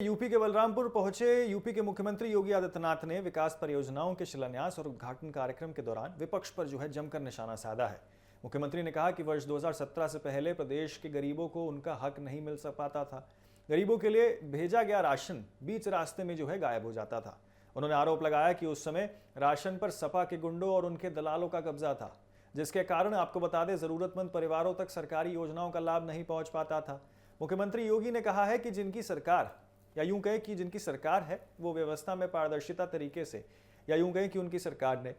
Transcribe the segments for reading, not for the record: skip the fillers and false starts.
UP के बलरामपुर पहुंचे UP के मुख्यमंत्री योगी आदित्यनाथ ने विकास परियोजनाओं के शिलान्यास और उद्घाटन कार्यक्रम के दौरान विपक्ष पर जमकर निशाना साधा है। मुख्यमंत्री ने कहा कि वर्ष 2017 से पहले प्रदेश के गरीबों को उनका हक नहीं मिल पाता था। गरीबों के लिए भेजा गया राशन बीच रास्ते में गायब हो जाता था। उन्होंने आरोप लगाया कि उस समय राशन पर सपा के गुंडों और उनके दलालों का कब्जा था, जिसके कारण आपको बता दें जरूरतमंद परिवारों तक सरकारी योजनाओं का लाभ नहीं पहुंच पाता था। मुख्यमंत्री योगी ने कहा है कि जिनकी सरकार या यूं कहें कि जिनकी सरकार है वो व्यवस्था में पारदर्शिता तरीके से या यूं कहें कि उनकी सरकार ने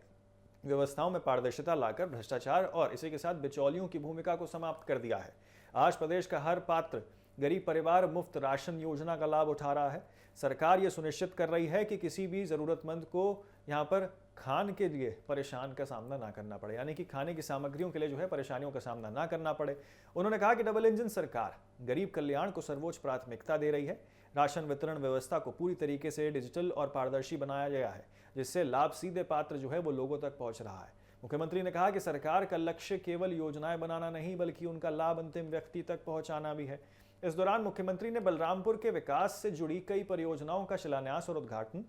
व्यवस्थाओं में पारदर्शिता लाकर भ्रष्टाचार और इसी के साथ बिचौलियों की भूमिका को समाप्त कर दिया है। आज प्रदेश का हर पात्र गरीब परिवार मुफ्त राशन योजना का लाभ उठा रहा है। सरकार ये सुनिश्चित कर रही है कि किसी भी जरूरतमंद को यहाँ पर खान के लिए परेशान का सामना ना करना पड़े, यानी कि खाने की सामग्रियों के लिए परेशानियों का सामना ना करना पड़े। उन्होंने कहा कि डबल इंजन सरकार गरीब कल्याण को सर्वोच्च प्राथमिकता दे रही है। राशन वितरण व्यवस्था को पूरी तरीके से डिजिटल और पारदर्शी बनाया गया है, जिससे लाभ सीधे पात्र वो लोगों तक पहुंच रहा है। मुख्यमंत्री ने कहा कि सरकार का लक्ष्य केवल योजनाएं बनाना नहीं बल्कि उनका लाभ अंतिम व्यक्ति तक पहुंचाना भी है। इस दौरान मुख्यमंत्री ने बलरामपुर के विकास से जुड़ी कई परियोजनाओं का शिलान्यास और उद्घाटन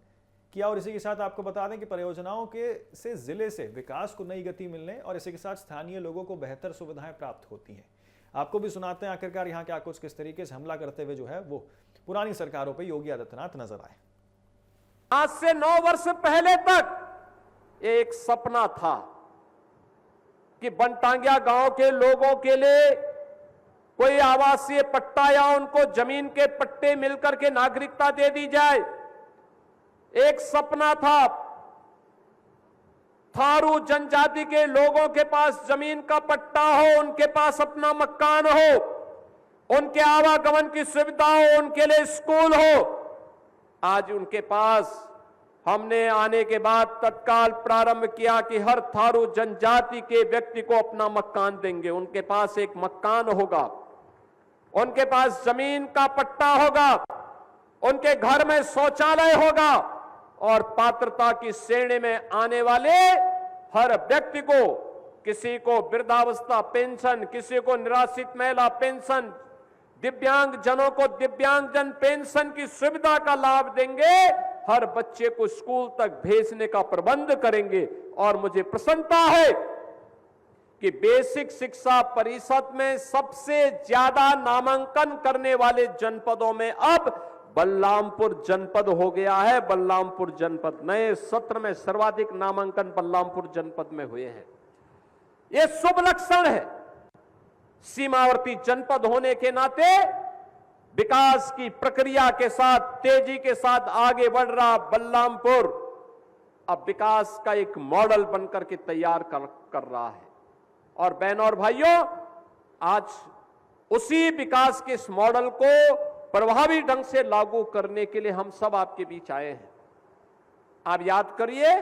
किया और इसी के साथ आपको बता दें कि परियोजनाओं से जिले से विकास को नई गति मिलने और इसी के साथ स्थानीय लोगों को बेहतर सुविधाएं प्राप्त होती हैं। आपको भी सुनाते हैं आखिरकार यहाँ क्या कुछ किस तरीके से हमला करते हुए वो पुरानी सरकारों पर योगी आदित्यनाथ नजर आए। आज से 9 वर्ष पहले तक एक सपना था कि बनटांगिया गांव के लोगों के लिए कोई आवासीय पट्टा या उनको जमीन के पट्टे मिलकर के नागरिकता दे दी जाए। एक सपना था थारू जनजाति के लोगों के पास जमीन का पट्टा हो, उनके पास अपना मकान हो, उनके आवागमन की सुविधा हो, उनके लिए स्कूल हो। आज उनके पास हमने आने के बाद तत्काल प्रारंभ किया कि हर थारू जनजाति के व्यक्ति को अपना मकान देंगे। उनके पास एक मकान होगा, उनके पास जमीन का पट्टा होगा, उनके घर में शौचालय होगा और पात्रता की श्रेणी में आने वाले हर व्यक्ति को, किसी को वृद्धावस्था पेंशन, किसी को निराश्रित महिला पेंशन, दिव्यांग जनों को दिव्यांगजन पेंशन की सुविधा का लाभ देंगे। हर बच्चे को स्कूल तक भेजने का प्रबंध करेंगे। और मुझे प्रसन्नता है कि बेसिक शिक्षा परिषद में सबसे ज्यादा नामांकन करने वाले जनपदों में अब बलरामपुर जनपद हो गया है। बलरामपुर जनपद नए सत्र में सर्वाधिक नामांकन बलरामपुर जनपद में हुए हैं। यह शुभ लक्षण है। सीमावर्ती जनपद होने के नाते विकास की प्रक्रिया के साथ तेजी के साथ आगे बढ़ रहा बलरामपुर अब विकास का एक मॉडल बनकर के तैयार कर रहा है। और बहनों और भाइयों, आज उसी विकास के इस मॉडल को प्रभावी ढंग से लागू करने के लिए हम सब आपके बीच आए हैं। आप याद करिए,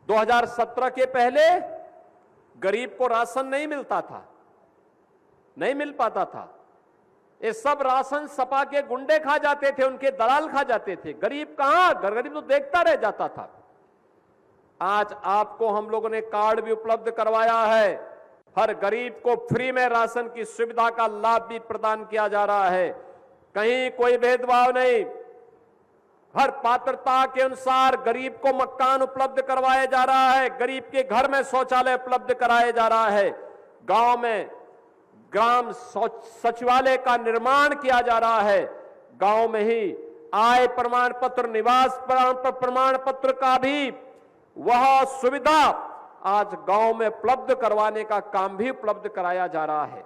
2017 के पहले गरीब को राशन नहीं मिलता था, नहीं मिल पाता था। ये सब राशन सपा के गुंडे खा जाते थे, उनके दलाल खा जाते थे। गरीब कहां? गरीब तो देखता रह जाता था। आज आपको हम लोगों ने कार्ड भी उपलब्ध करवाया है। हर गरीब को फ्री में राशन की सुविधा का लाभ भी प्रदान किया जा रहा है। कहीं कोई भेदभाव नहीं। हर पात्रता के अनुसार गरीब को मकान उपलब्ध करवाया जा रहा है। गरीब के घर में शौचालय उपलब्ध कराया जा रहा है। गांव में ग्राम सचिवालय का निर्माण किया जा रहा है। गांव में ही आय प्रमाण पत्र, निवास प्रमाण पत्र का भी वह सुविधा आज गांव में उपलब्ध करवाने का काम भी उपलब्ध कराया जा रहा है।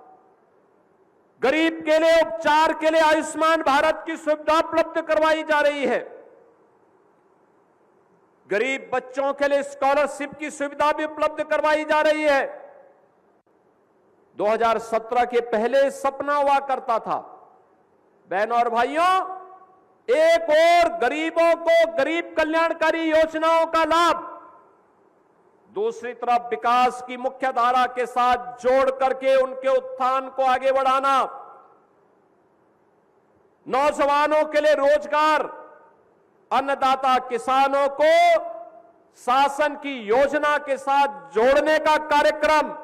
गरीब के लिए उपचार के लिए आयुष्मान भारत की सुविधा उपलब्ध करवाई जा रही है। गरीब बच्चों के लिए स्कॉलरशिप की सुविधा भी उपलब्ध करवाई जा रही है। 2017 के पहले सपना हुआ करता था। बहनों और भाइयों, एक और गरीबों को गरीब कल्याणकारी योजनाओं का लाभ, दूसरी तरफ विकास की मुख्य धारा के साथ जोड़ करके उनके उत्थान को आगे बढ़ाना, नौजवानों के लिए रोजगार, अन्नदाता किसानों को शासन की योजना के साथ जोड़ने का कार्यक्रम,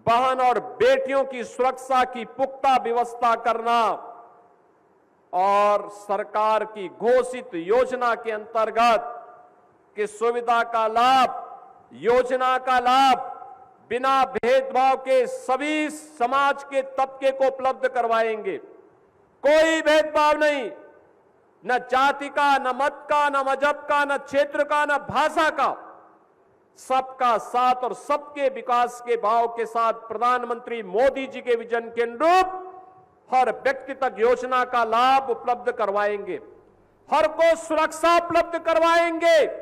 बहन और बेटियों की सुरक्षा की पुख्ता व्यवस्था करना, और सरकार की घोषित योजना के अंतर्गत कि सुविधा का लाभ, योजना का लाभ बिना भेदभाव के सभी समाज के तबके को उपलब्ध करवाएंगे। कोई भेदभाव नहीं, न जाति का, न मत का, न मजहब का, न क्षेत्र का, न भाषा का। सबका साथ और सबके विकास के भाव के साथ प्रधानमंत्री मोदी जी के विजन के अनुरूप हर व्यक्ति तक योजना का लाभ उपलब्ध करवाएंगे, हर को सुरक्षा उपलब्ध करवाएंगे।